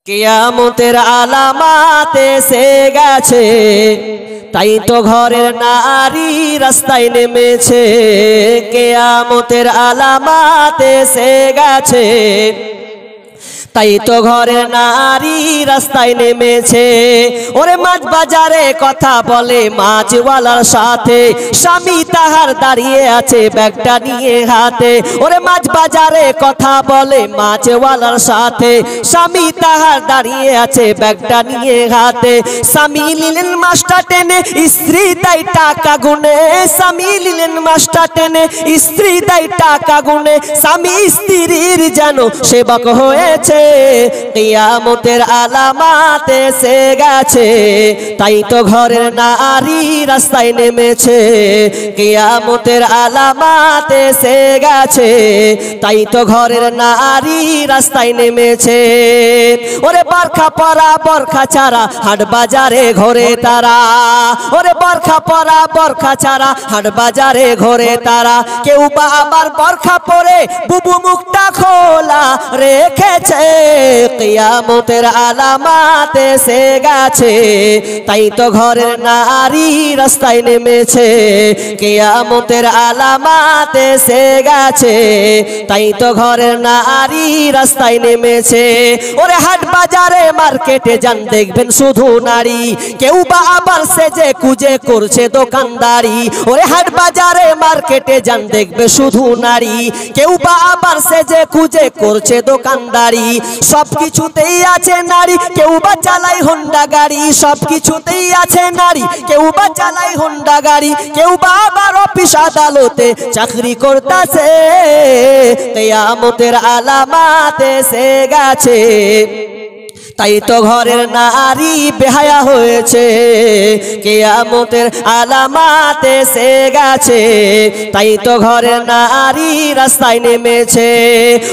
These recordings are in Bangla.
কিয়ামতের আলামাত এসে গেছে, তাই তো ঘরের নারী রাস্তায় নেমেছে। কিয়ামতের আলামাত এসে গেছে, তাই তো ঘরের নারী রাস্তায় নেমেছে। ওরে মাছ বাজারে কথা বলে মাছওয়ালার সাথে, স্বামী তাহার দাঁড়িয়ে আছে ব্যাগটা নিয়ে হাতে। ওরে মাছ বাজারে কথা বলে মাছওয়ালার সাথে, স্বামী তাহার দাঁড়িয়ে আছে ব্যাগটা নিয়ে হাতে। স্বামী নিলেন মাছটা টেনে, স্ত্রী দেয় টাকা গুনে। স্বামী নিলেন মাছটা টেনে, স্ত্রী দেয় টাকা গুনে। স্বামী স্ত্রীর যেন সেবক হয়েছে। কিয়ামতের আলামাত এসে গেছে, তাই তো ঘরের নারী রাস্তায় নেমেছে। কিয়ামতের আলামাত এসে গেছে, তাই তো ঘরের নারী রাস্তায় নেমেছে। ওরে বরখা পরা বরখা ছাড়া হাট বাজারে ঘোরে তারা। ওরে বরখা পরা বরখা ছাড়া হাট বাজারে ঘোরে তারা। কেউ বা আবার বরখা পরে বুবু মুখটা খোলা রেখেছে। কিয়ামতের আলামাত এসে গেছে, তাই তো ঘরের নারী রাস্তায় নেমেছে। কিয়ামতের আলামাত এসে গেছে, তাই তো ঘরের নারী রাস্তায় নেমেছে। ওরে হাট বাজারে মার্কেটে যান দেখবেন শুধু নারী, কেউ বা আবার সেজে কুজে করছে দোকানদারি। ওরে হাট বাজারে মার্কেটে যান দেখবে শুধু নারী, কেউ বা আবার সেজে কুজে করছে দোকানদারি। সবকিছুতেই আছে নারী, কেউ বা চালায় হোন্ডা গাড়ি। সবকিছুতেই আছে নারী, কেউ বা চালায় হোন্ডা গাড়ি। কেউ বা আবার অফিস আদালতে চাকরি করতেছে। কিয়ামতের আলামাত এসে গেছে, তাই তো ঘরের নারী বেহায়া হয়েছে। কিয়ামতের আলামাত এসে গেছে, তাই তো ঘরের নারী রাস্তায় নেমেছে।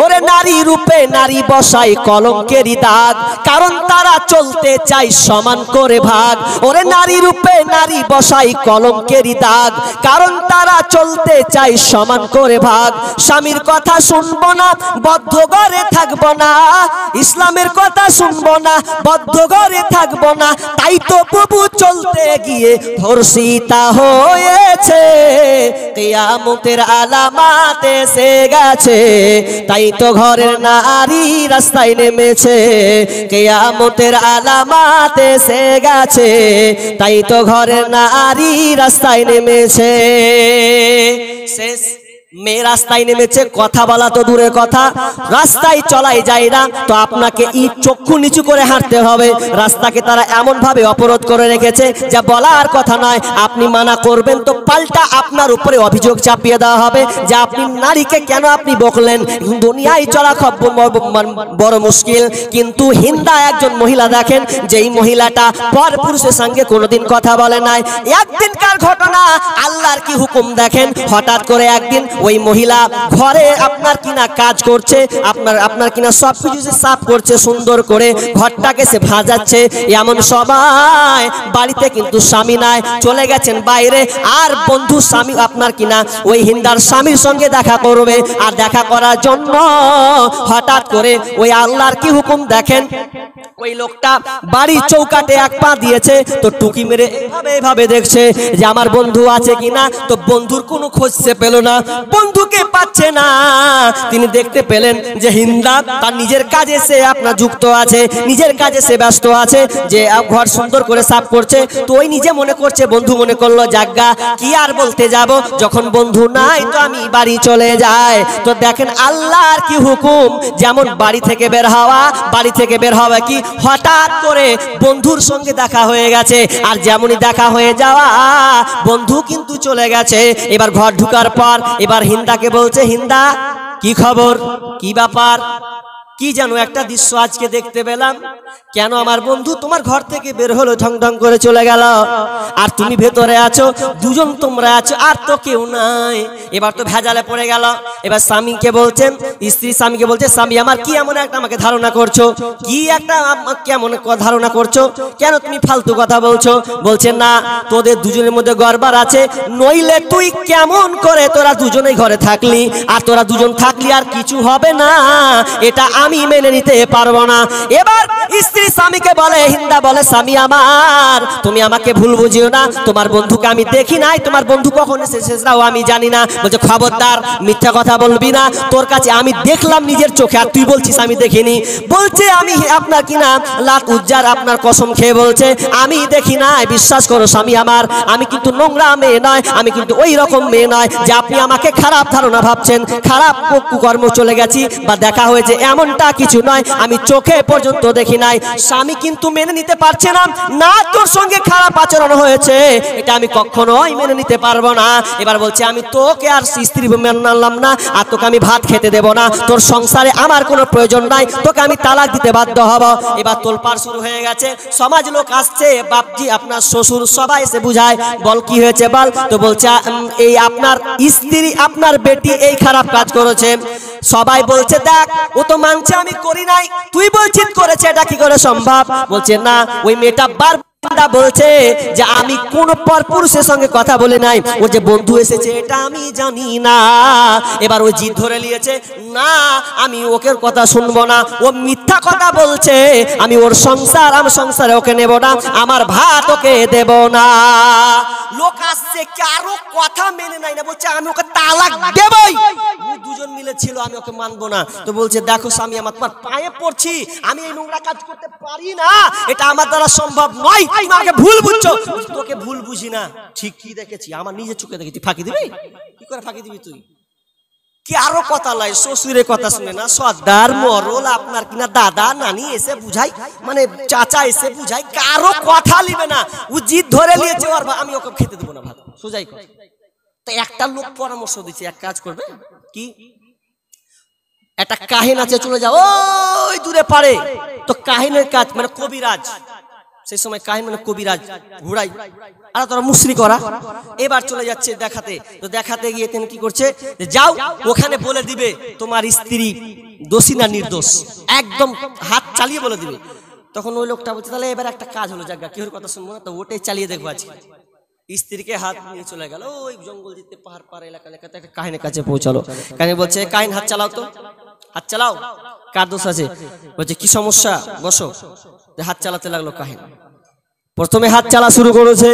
ওরে নারী রূপে নারী বসাই কলঙ্কেরই দাগ, কারণ তারা চলতে চায় সমান করে ভাগ। ওরে নারী রূপে নারী বসাই কলঙ্কেরই দাগ, কারণ তারা চলতে চায় সমান করে ভাগ। স্বামীর কথা শুনবো না, বদ্ধ ঘরে থাকবো না। ইসলামের কথা শুনবো না, বদ্ধ ঘরে থাকবো না। তাই তো বুবু চলতে গিয়ে ধর্ষিতা হয়েছে। কিয়ামতের আলামাত এসে গেছে, তাই তো ঘরের নারী রাস্তায় নেমেছে। কিয়ামতের আলামাত এসে গেছে, তাই তো ঘরের নারী রাস্তায় নেমেছে। শেষ মেয়ে রাস্তায় নেমেছে, কথা বলা তো দূরের কথা, রাস্তায় চলাই যায় না। তো আপনাকে চক্ষু নিচু করে হাঁটতে হবে। রাস্তাকে তারা এমন ভাবে অবরোধ করে রেখেছে যা বলার কথা নয়। আপনি মানা করবেন তো পাল্টা আপনার উপরে অভিযোগ চাপিয়ে দেওয়া হবে যে আপনি নারীকে কেন আপনি বকলেন। দুনিয়ায় চলা খুব বড় মুশকিল। কিন্তু হিন্দা একজন মহিলা দেখেন, যেই মহিলাটা পর পুরুষের সঙ্গে কোনোদিন কথা বলে নাই। একদিনকার ঘটনা, আল্লাহর কি হুকুম দেখেন। হঠাৎ করে একদিন ওই মহিলা ঘরে আপনার কিনা কাজ করছে, আপনার কিনা সবকিছু সাফ করছে সুন্দর করে, ঘরটাকে সে ভাজাচ্ছে। এমন সময় বাড়িতে কিন্তু স্বামী নাই, চলে গেছেন বাইরে। আর বন্ধু স্বামী আপনার কিনা ওই হিন্দার স্বামীর সঙ্গে দেখা করবে। আর দেখা করার জন্য হঠাৎ করে ওই আল্লাহর কি হুকুম দেখেন, ওই লোকটা বাড়ির চৌকাটে এক পা দিয়েছে। তো টুকি মেরে এইভাবে দেখছে যে আমার বন্ধু আছে কিনা। তো বন্ধুর কোনো খোঁজ সে পেল না, বন্ধুকে পাচ্ছে না। তিনি দেখতে পেলেন যে হিন্দা তার নিজের কাজে সে আপনার যুক্ত আছে, নিজের কাজে সে ব্যস্ত আছে, যে ঘর সুন্দর করে সাফ করছে। তো ওই নিজে মনে করছে, বন্ধু মনে করলো জাগা কি আর বলতে যাব, যখন বন্ধু নাই তো আমি বাড়ি চলে যাই। তো দেখেন আল্লাহর কি হুকুম, যেমন বাড়ি থেকে বের হওয়া, বাড়ি থেকে বের হওয়া কি হঠাৎ করে বন্ধুর সঙ্গে দেখা হয়ে গেছে। আর যেমনই দেখা হয়ে যাওয়া, বন্ধু কিন্তু চলে গেছে। এবার ঘর ঢুকার পর এবার হিন্দাকে বলছে, হিন্দা কি খবর, কি ব্যাপার, কি যেন একটা দৃশ্য আজকে দেখতে পেলাম। কেন আমার বন্ধু তোমার ঘর থেকে বের হলো, ঢং ঢং করে চলে গেল, আর তুমি ভেতরে আছো, দুজন তোমরা আছো, আর তো কেউ নাই। এবার তো ভেজালে পড়ে গেল। এবার স্বামীকে বলছেন, স্ত্রী স্বামীকে বলছে, স্বামী আমার কি এমন একটা আমাকে ধারণা করছো, কি একটা কেমন ধারণা করছো, কেন তুমি ফালতু কথা বলছো। বলছে না, তোদের দুজনের মধ্যে গড়বড় আছে, নইলে তুই কেমন করে তোরা দুজনেই ঘরে থাকলি, আর তোরা দুজন থাকলি আর কিছু হবে না। এটা আমি মেনে নিতে পারবো না। এবার স্ত্রী স্বামীকে বলে, হিন্দা বলে, স্বামী আমার তুমি আমাকে ভুল বুঝিও না, তোমার বন্ধুকে আমি দেখি নাই, তোমার বন্ধু কখন এসেছে সেটাও আমি জানি না। বলছে খবরদার মিথ্যা কথা বলবি না, তোর কাছে আমি দেখলাম নিজের চোখে আর তুই বলছিস আমি দেখিনি। বলছে আমি আপনার কিনা লাত উজ্জার আপনার কসম খেয়ে বলছে আমি দেখি নাই, বিশ্বাস করো স্বামী আমার, আমি কিন্তু নোংরা মেয়ে নয়, আমি কিন্তু ওই রকম মেয়ে নয় যে আপনি আমাকে খারাপ ধারণা ভাবছেন, খারাপ কুকর্ম চলে গেছি বা দেখা হয়েছে এমনটা কিছু নয়, আমি চোখে পর্যন্ত দেখি নাই। স্বামী কিন্তু মেনে নিতে পারছে না, না তোর সঙ্গে খারাপ আচরণ হয়েছে এটা আমি কখনোই মেনে নিতে পারবো না। এবার বলছে আমি তোকে আর স্ত্রী মানলাম না, আর তোকে আমি ভাত খেতে দেবো না, তোর সংসারে আমার কোনো প্রয়োজন নাই, তোকে আমি তালাক দিতে বাধ্য হব। এবার তোলপাড় শুরু হয়ে গেছে, সমাজ লোক আসছে, বাপজি আপনার শ্বশুর সবাই এসে বুঝায়, বল কি হয়েছে বল। তো বলছে এই আপনার স্ত্রী আপনার বেটি এই খারাপ কাজ করেছে। সবাই বলছে দেখ ও তো মানছে আমি করি নাই, তুই বলছিস করেছে, এটা কি করে সম্ভব? বলছে না, ওই মেয়েটা বলছে যে আমি কোন পরপুরুষের সঙ্গে কথা বলে নাই, ও যে বন্ধু এসেছে এটা আমি জানি না। এবার ও জিদ ধরে নিয়েছে, না আমি ওকে কথা শুনবো না, ও মিথ্যা কথা বলছে, আমি ওর সংসার, আমি সংসারে ওকে নেব না, আমার ভাত ওকে দেব না। লোক আসছে কারো কথা মেনে নাই না, বলছে আমি ওকে তালাক দেবই, দুজন মিলে ছিল আমি ওকে মানবো না। তো বলছে দেখো স্বামী আমার তোমার পায়ে পড়ছি, আমি এই নোংরা কাজ করতে পারি না, এটা আমার দ্বারা সম্ভব নয়, আমাকে ভুল বুঝছো। তোকে ভুল বুঝি না, ঠিক কি দেখেছি, আমার নিজের চোখে দেখেছি। ফাঁকি দিবি? কি করে ফাঁকি দিবি তুই? কি আরো কথা লাই, শ্বশুরের কথা শুনে না, সর্দার মরল আপনার কিনা দাদা নানি এসে বুঝাই, মানে চাচা এসে বুঝাই, কারো কথা লিবে না, ও জিদ ধরে নিয়েছে ওর, আমি ওকে খেতে দেবো না ভাত, সোজাই কথা। তো একটা লোক পরামর্শ দিচ্ছে, এক কাজ করবে কি, একটা কাহিন আছে, চলে যাও ওই দূরে পারে, তো কাহিনের কাজ মানে কবিরাজ, সেই সময় কাহিন মানে কবিরাজ ঘুরাই, আর তোরা মুসরি করা। এবার চলে যাচ্ছে দেখাতে, তো দেখাতে গিয়ে তিনি কি করছে, যাও ওখানে বলে দিবে তোমার স্ত্রী দোষী না নির্দোষ, একদম হাত চালিয়ে বলে দিবে। তখন ওই লোকটা বলছে তাহলে এবার একটা কাজ হলো, জায়গা কি কথা শুনবো না, তো ওটাই চালিয়ে দেখবো আজকে। স্ত্রীকে হাত নিয়ে চলে গেল ওই জঙ্গল দিতে, পাহাড় পাড় এলাকা এলাকাতে একটা কাহিনের কাছে পৌঁছালো। কাহিনী বলছে কাহিন হাত চালাও তো, হাত চালাও, কার দোষ আছে? বলছে কি সমস্যা, বসো। হাত চালাতে লাগলো কাহিন, প্রথমে হাত চালা শুরু করেছে,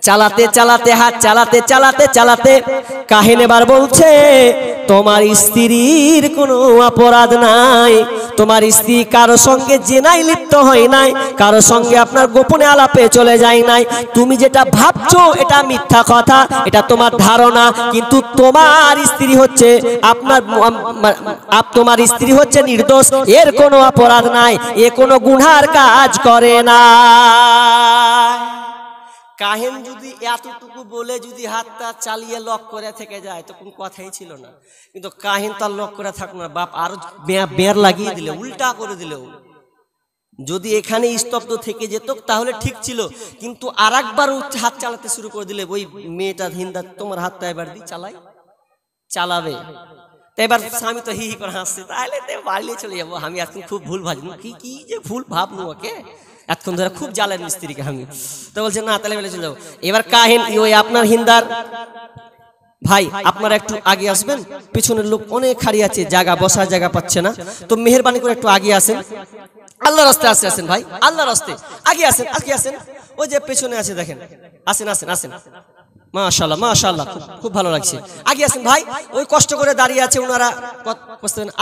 চালাতে চালাতে হাত চালাতে চালাতে চালাতে কাহিন এবার বলছে তোমার স্ত্রীর কোনো অপরাধ নাই, তোমার স্ত্রী কারো সঙ্গে জেনায় লিপ্ত হয় নাই, কারো সঙ্গে আপনার গোপনে আলাপে চলে যায় নাই, তুমি যেটা ভাবছো এটা মিথ্যা কথা, এটা তোমার ধারণা, কিন্তু তোমার স্ত্রী হচ্ছে তোমার স্ত্রী হচ্ছে নির্দোষ, এর কোনো অপরাধ নাই, এ কোনো গুনার কাজ করে না। কাহিন যদি এতটুকু বলে যদি হাতটা চালিয়ে লক করে থেকে যায় তো কোনো কথাই ছিল না, কিন্তু কাহিন তার লক করে থাকলো না, বাপ আরো বের লাগিয়ে দিলে, উল্টা করে দিলেও। যদি এখানে স্তব্ধ থেকে যেত তাহলে ঠিক ছিল, কিন্তু আর একবার হাত চালাতে শুরু করে দিলে, ওই মেয়েটা হিন্দা তোমার হাতটা এবার দি চালাবে। তো এবার স্বামী তো হি হি করে হাসছে, তাহলে বাড়িয়ে চলে যাবো, আমি এখন খুব ভুল ভাবলাম, কি যে ভুল ভাবলো ওকে, এতক্ষণ ধরে খুব জ্বালেন স্ত্রীকে আমি। তো বলছে না তাহলে বলে চলে যাবো। এবার কাহিন ওই আপনার হিন্দার ভাই আপনারা একটু আগে আসবেন, পিছনের লোক অনেক খাড়ি আছে, জায়গা বসার জায়গা পাচ্ছে না, তো মেহেরবানি করে একটু আগে আসেন, আল্লাহর রাস্তায় আসেন ভাই, আল্লাহর রাস্তায় আগে আসেন, ওই যে পেছনে আছে দেখেন, আসেন। মাশাআল্লাহ মাশাআল্লাহ, খুব ভালো লাগছে, আগে আসেন ভাই, ওই কষ্ট করে দাঁড়িয়ে আছে ওনারা,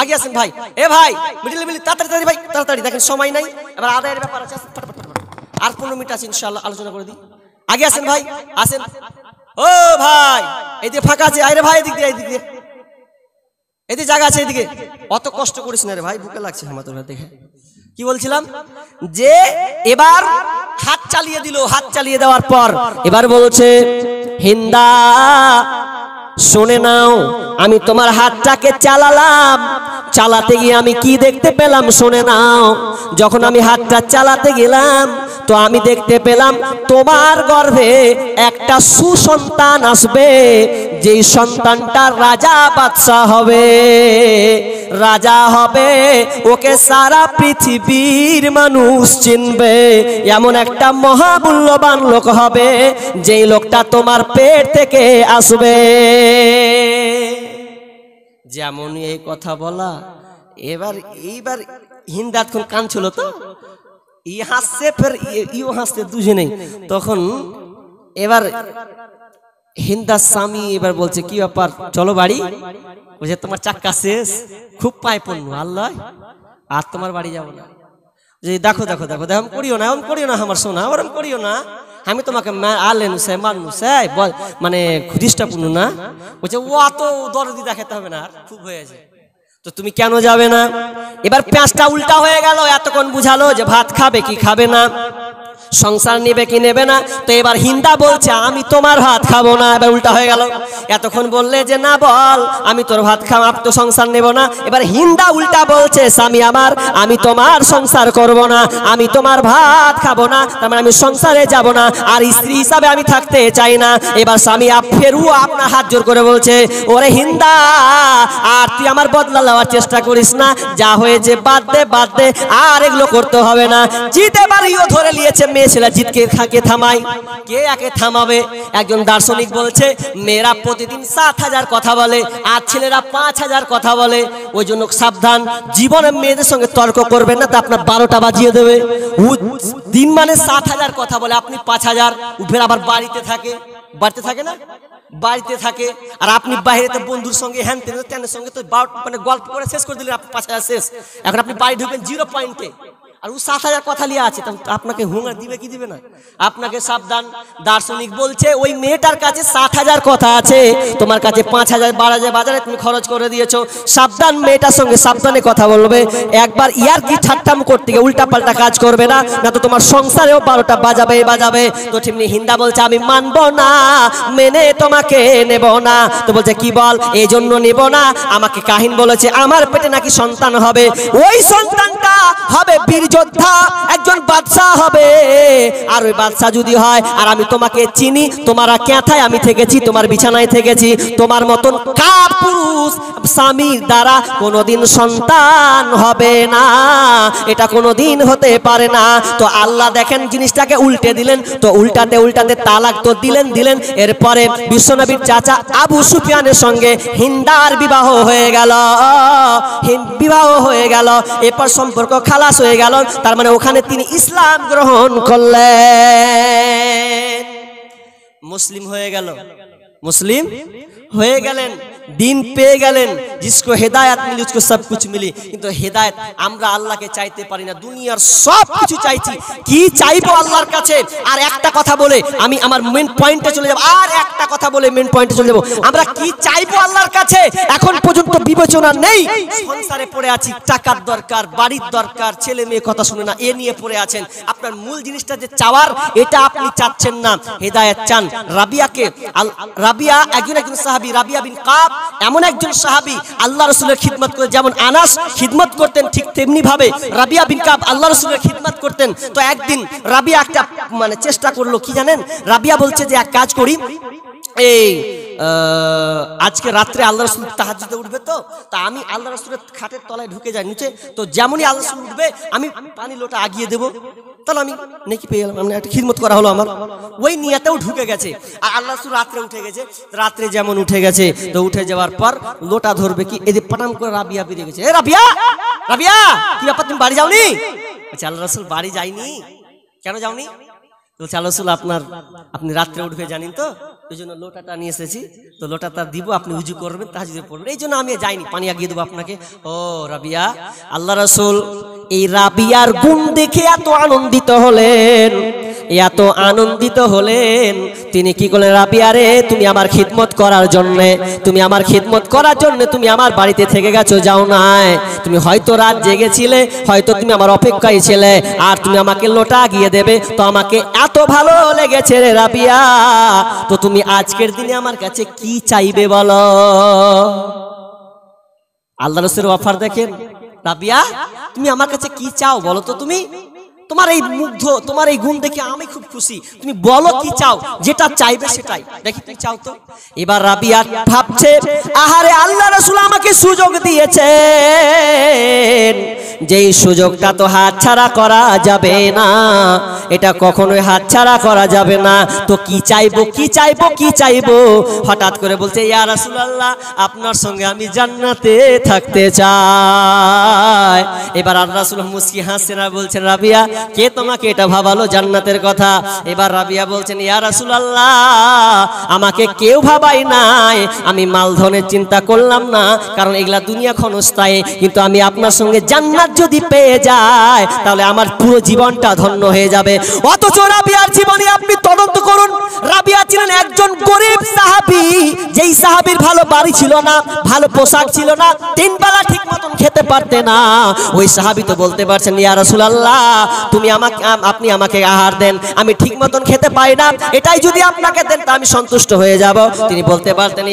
আগে আসেন ভাই, এ ভাই মিডিল তাড়াতাড়ি ভাই, তাড়াতাড়ি দেখেন সময় নাই, এবার আদায়ের ব্যাপার আছে, আর 15 মিনিট আছে ইনশাআল্লাহ আলোচনা করে দিই, আগে আসেন ভাই, আসেন। ও ভাই এদিকে ফাঁকা আছে, আরে ভাই এদিকে জায়গা আছে, এদিকে অত কষ্ট করিস না রে ভাই, বুকে লাগছে আমার তোর দেখে। কি বলছিলাম, যে এবার হাত চালিয়ে দিল, হাত চালিয়ে দেওয়ার পর এবার বলছে হিন্দা শুনে নাও, আমি তোমার হাতটাকে চালালাম, চালাতে গিয়ে আমি কি দেখতে পেলাম শুনে নাও। যখন আমি হাতটা চালাতে গেলাম তো আমি দেখতে পেলাম তোমার গর্ভে একটা সুসন্তান আসবে, যেই সন্তানটা রাজা বাদশা হবে, ওকে সারা পৃথিবীর মানুষ চিনবে, এমন একটা মহামূল্যবান লোক হবে যেই লোকটা তোমার পেট থেকে আসবে। যেমন এই কথা বলা এইবার হিন্দাত কোন কান ছিল তো ই হাসছে ফের ইও হাসছে দুজনেই। তখন এবার হিন্দার স্বামী এবার বলছে কি ব্যাপার চলো বাড়ি, বলছে তোমার চাক্কা শেষ, খুব পায় পড়লো আল্লাহ আর তোমার বাড়ি যাবো না। যে দেখো দেখো দেখো দেখো করিও না, করিও না আমার সোনা, ওরম করিও না, আমি তোমাকে আলেনু সে মানু সে মানে খ্রিস্টাপূর্ণ না। বলছে ও অত দরদি দেখাতে হবে না, খুব হয়েছে তো তুমি কেন যাবে না। এবার পেঁচটা উল্টা হয়ে গেল, এতক্ষণ বুঝালো যে ভাত খাবে কি খাবে না, সংসার নেবে কি নেবে না, তো এবার হিন্দা বলছে আমি তোমার ভাত খাবো না। এবার উল্টা হয়ে গেল, এতক্ষণ বললে যে না বল আমি তোর ভাত খাবো, আমি তো সংসার নেব না। এবার হিন্দা উল্টা বলছে স্বামী আমার আমি তোমার সংসার করব না, আমি তোমার ভাত খাবো না, তার মানে আমি সংসারে যাব না, আর স্ত্রী হিসাবে আমি থাকতে চাই না। এবার স্বামী ফেরু আপনার হাত জোর করে বলছে ওরে হিন্দা আর তুই আমার বদলা নেওয়ার চেষ্টা করিস না, যা হয়েছে বাদ দে বাদ দে, আর এগুলো করতে হবে না। জিতে বাড়িও ধরে নিয়েছে, মেয়ে ছেলে জিতকে খাকে থামাই, কে একে থামাবে। একজন দার্শনিক বলছে মেয়েরা প্রতিদিন 7,000 কথা বলে আর ছেলেরা 5,000 কথা বলে, ওই জন্য সাবধান, জীবনে মেয়েদের সঙ্গে তর্ক করবেন না, তা আপনার 12টা বাজিয়ে দেবে। দিন মানে 7,000 কথা বলে, আপনি 5,000, ফের আবার বাড়িতে থাকে, বাড়িতে থাকে না, বাড়িতে থাকে, আর আপনি বাইরেতে বন্ধুর সঙ্গে হ্যান তেনের সঙ্গে তো মানে গল্প করে শেষ করে দিলেন, আপনি 5,000 শেষ। এখন আপনি বাড়ি ঢুকবেন 0 পয়েন্টে, আর ও 7,000 কথা নিয়ে আছে, আপনাকে হুঙ্গার দিবে কি দিবে না, আপনাকে সাবধান। দার্শনিক বলছে ওই মেয়েটার কাছে 7,000 কথা আছে, তোমার কাছে 5,000 12,000 বাজারে তুমি খরচ করে দিয়েছো, সাবধান, মেয়েটার সঙ্গে সাবধানে কথা বলবে। একবার ইয়ার কি ঠাট্টাম করতে গিয়ে উল্টা পাল্টা কাজ করবে না, না তো তোমার সংসারেও 12টা বাজাবে বাজাবে। তো তেমনি হিন্দা বলছে আমি মানবো না, মেনে তোমাকে নেব না। তো বলছে কি বল, এই জন্য নেব না, আমাকে কাহিন বলেছে আমার পেটে নাকি সন্তান হবে, ওই সন্তানটা হবে বীর যোদ্ধা, একজন বাদশা হবে, আর ওই বাদশা যদি হয় আর আমি তোমাকে চিনি, তোমার ক্যাথায় আমি থেকেছি, তোমার বিছানায় থেকেছি, তোমার মতন কাপুরুষ স্বামীর দ্বারা কোনোদিন সন্তান হবে না, এটা কোনোদিন হতে পারে না। তো আল্লাহ দেখেন জিনিসটাকে উল্টে দিলেন, তো উল্টাতে উল্টাতে তালাক তো দিলেন। এরপরে বিশ্বনবীর চাচা আবু সুফিয়ানের সঙ্গে হিন্দার বিবাহ হয়ে গেল, বিবাহ হয়ে গেল, এরপর সম্পর্ক খালাস হয়ে গেল, তার মানে ওখানে তিনি ইসলাম গ্রহণ করলেন, মুসলিম হয়ে গেল, মুসলিম হয়ে গেলেন, দিন পেয়ে গেলেন। जिसको হেদায়েত মিলি उसको सब कुछ मिली। কিন্তু হেদায়েত আমরা আল্লাহকে চাইতে পারি না, দুনিয়ার সব কিছু চাইছি, কি চাইবো আল্লাহর কাছে। আর একটা কথা বলে আমি আমার মেন পয়েন্টে চলে যাব, আর একটা কথা বলে মেন পয়েন্টে চলে যাব, আমরা কি চাইবো আল্লাহর কাছে এখন পর্যন্ত বিবেচনা নেই। সংসারে পড়ে আছি, টাকার দরকার, বাড়ির দরকার, ছেলে মেয়ে কথা শুনে না, এ নিয়ে পড়ে আছেন। আপনার মূল জিনিসটা যে চাওয়ার, এটা আপনি চাচ্ছেন না, হেদায়েত চান। রাবিয়া একজন সাহাবী, রাবিয়া বিন কাব এমন একজন সাহাবী, আল্লাহ রাসূলের খিদমত করে, যেমন আনাস খিদমত করতেন ঠিক তেমনি ভাবে রাবিয়া বিন কাব আল্লাহ রাসূলের খিদমত করতেন। তো একদিন রাবিয়া একটা মানে চেষ্টা করলো, কি জানেন, রাবিয়া বলছে যে এক কাজ করি, এই আজকে রাত্রে আল্লাহ রাসূল তাহাজ্জুদে উঠবে, তো আমি আল্লাহ রাসূলের খাটের তলায় ঢুকে যাই নিচে, তো যেমনই আল্লাহ রাসূল উঠবে আমি পানি লোটা আগিয়ে দেবো, তাহলে আমি নেকি পেয়ে গেলাম, একটা খিদমত করা হলো আমার। ওই নিয়াতেও ঢুকে গেছে, আর আল্লাহ রাসূল রাত্রে উঠে গেছে, রাত্রে যেমন উঠে গেছে, তো উঠে যাওয়ার পর লোটা ধরবে কি, এদের পাটাম করে রাবিয়া বেরিয়ে গেছে, এ রাবিয়া, রাবিয়া কি ব্যাপার, তুমি বাড়ি যাওনি? আচ্ছা আল্লাহ রাসূল বাড়ি যাইনি, কেন যাওনি? বলছে আল্লাহ রাসূল আপনি রাত্রে উঠবে জানেন তো, ওই জন্য লোটাটা নিয়ে এসেছি, তো লোটাটা দিব, আপনি উজু করবেন, তাহাজ্জুদে পড়বেন, এই জন্য আমি যাইনি, পানি আগিয়ে দেবো আপনাকে। ও রাবিয়া, আল্লাহ রাসূল এই রাবিয়ার গুণ দেখে এত আনন্দিত হলেন, তিনি কি করলেন, রাবিয়া রে তুমি আমার খিদমত করার জন্য, তুমি আমার বাড়িতে থেকে গেছো, যাও নাই, তুমি হয়তো রাত জেগেছিলে, হয়তো তুমি আমার অপেক্ষায় ছিলে, আর তুমি আমাকে লোটা আগিয়ে দেবে, তো আমাকে এত ভালো লেগেছে রে রাবিয়া, তো তুমি আজকের দিনে আমার কাছে কি চাইবে বলো। আল্লাহ রাসূলের অফার দেখেন, রাবিয়া তুমি আমার কাছে কি চাও বলো তো তুমি। তোমার এই মুগ্ধ, তোমার এই গুণ দেখে আমি খুব খুশি। তুমি বলো কি চাও, যেটা চাইবে সেটাই। দেখি তুমি চাও তো। এবার রাবিয়া ভাবছে, আহারে আল্লাহ রাসূল আমাকে সুযোগ দিয়েছেন, যেই সুযোগটা তো হাতছাড়া করা যাবে না, এটা কখনোই হাতছাড়া করা যাবে না। তো কি চাইবো, কি চাইবো, কি চাইবো? হঠাৎ করে বলছে, ইয়া রাসূলুল্লাহ, আপনার সঙ্গে আমি জান্নাতে থাকতে চাই। এবার আল্লাহ রাসূল মুস্কি হাসছেন আর বলছেন, রাবিয়া, কে তোমাকে এটা ভাবালো জান্নাতের কথা? এবার রাবিয়া বলছেন, ইয়া রাসূলুল্লাহ, আমাকে কেউ ভাবাই নাই, আমি মালধনের চিন্তা করলাম না, কারণ এগুলা দুনিয়া ক্ষণস্থায়ী, কিন্তু আমি আপনার সঙ্গে জান্নাত যদি পেয়ে যায় তাহলে আমার পুরো জীবনটা ধন্য হয়ে যাবে। অথচ রাবিয়ার জীবনে আপনি তদন্ত করুন, রাবিয়া ছিলেন একজন গরিব সাহাবী, যেই সাহাবীর ভালো বাড়ি ছিল না, ভালো পোশাক ছিল না, তিন বেলা ঠিক মতন খেতে পারতে না। ওই সাহাবী তো বলতে পারছেন, ইয়া রাসূলুল্লাহ, আপনি আমাকে আহার দেন, আমি ঠিক মতন খেতে পাই না, এটাই যদি আপনাকে দেন তা আমি সন্তুষ্ট হয়ে যাব। তিনি বলতে পারতেন,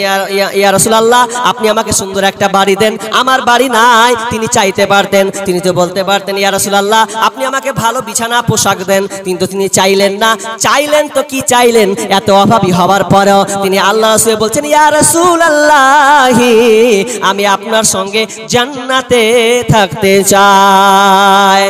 ইয়া রাসূলুল্লাহ, আপনি আমাকে সুন্দর একটা বাড়ি দেন, আমার বাড়ি নাই। তিনি চাইতে পারতেন, তিনি তো বলতে পারতেন, ইয়া রাসূলুল্লাহ, আপনি আমাকে ভালো বিছানা পোশাক দেন, কিন্তু তিনি চাইলেন না। চাইলেন তো কি চাইলেন, এত অভাবী হওয়ার পরেও তিনি আল্লাহ রাসূল বলছেন, ইয়া রাসূলুল্লাহ, আমি আপনার সঙ্গে জান্নাতে থাকতে চাই।